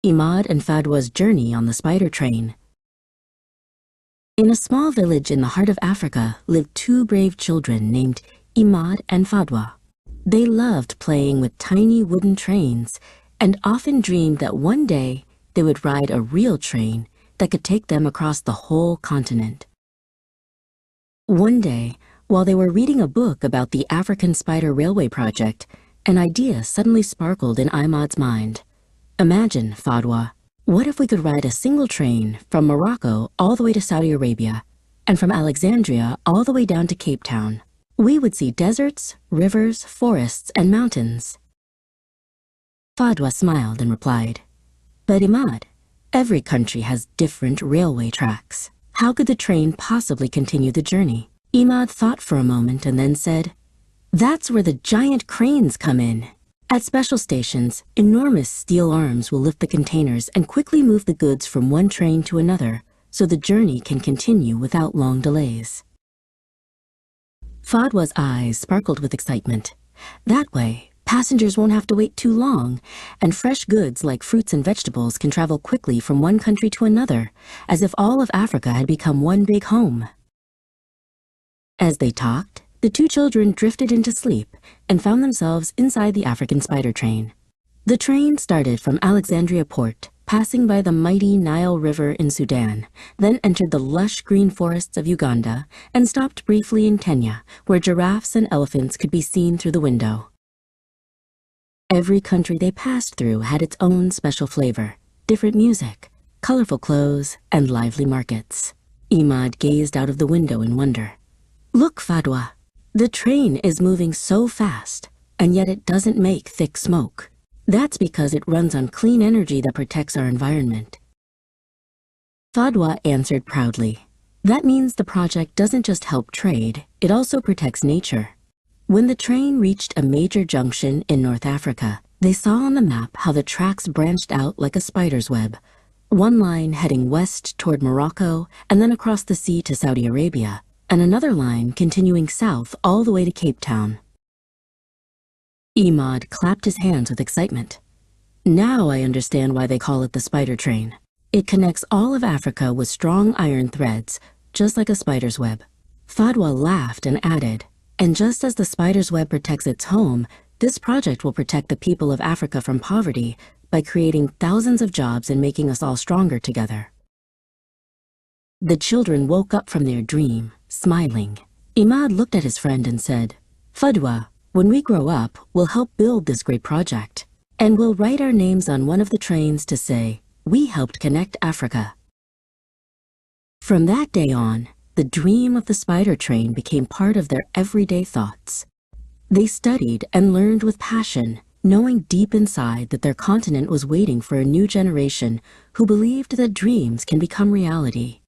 Imad and Fadwa's journey on the spider train. In a small village in the heart of Africa lived two brave children named Imad and Fadwa. They loved playing with tiny wooden trains and often dreamed that one day they would ride a real train that could take them across the whole continent. One day, while they were reading a book about the African Spider Railway project, an idea suddenly sparkled in Imad's mind. Imagine, Fadwa, what if we could ride a single train from Morocco all the way to Saudi Arabia, and from Alexandria all the way down to Cape Town? We would see deserts, rivers, forests, and mountains. Fadwa smiled and replied, "But Imad, every country has different railway tracks. How could the train possibly continue the journey?" Imad thought for a moment and then said, "That's where the giant cranes come in. At special stations, enormous steel arms will lift the containers and quickly move the goods from one train to another, so the journey can continue without long delays." Fadwa's eyes sparkled with excitement. That way, passengers won't have to wait too long, and fresh goods like fruits and vegetables can travel quickly from one country to another, as if all of Africa had become one big home. As they talked, the two children drifted into sleep and found themselves inside the African spider train. The train started from Alexandria port, passing by the mighty Nile River in Sudan, then entered the lush green forests of Uganda and stopped briefly in Kenya, where giraffes and elephants could be seen through the window. Every country they passed through had its own special flavor, different music, colorful clothes, and lively markets. Imad gazed out of the window in wonder. "Look, Fadwa, the train is moving so fast, and yet it doesn't make thick smoke. That's because it runs on clean energy that protects our environment." Fadwa answered proudly, "That means the project doesn't just help trade, it also protects nature." When the train reached a major junction in North Africa, they saw on the map how the tracks branched out like a spider's web, one line heading west toward Morocco and then across the sea to Saudi Arabia, and another line continuing south all the way to Cape Town. Imad clapped his hands with excitement. "Now I understand why they call it the spider train. It connects all of Africa with strong iron threads, just like a spider's web." Fadwa laughed and added, "And just as the spider's web protects its home, this project will protect the people of Africa from poverty by creating thousands of jobs and making us all stronger together." The children woke up from their dream, smiling. Imad looked at his friend and said, "Fadwa, when we grow up, we'll help build this great project, and we'll write our names on one of the trains to say, 'We helped connect Africa.'" From that day on, the dream of the spider train became part of their everyday thoughts. They studied and learned with passion, knowing deep inside that their continent was waiting for a new generation who believed that dreams can become reality.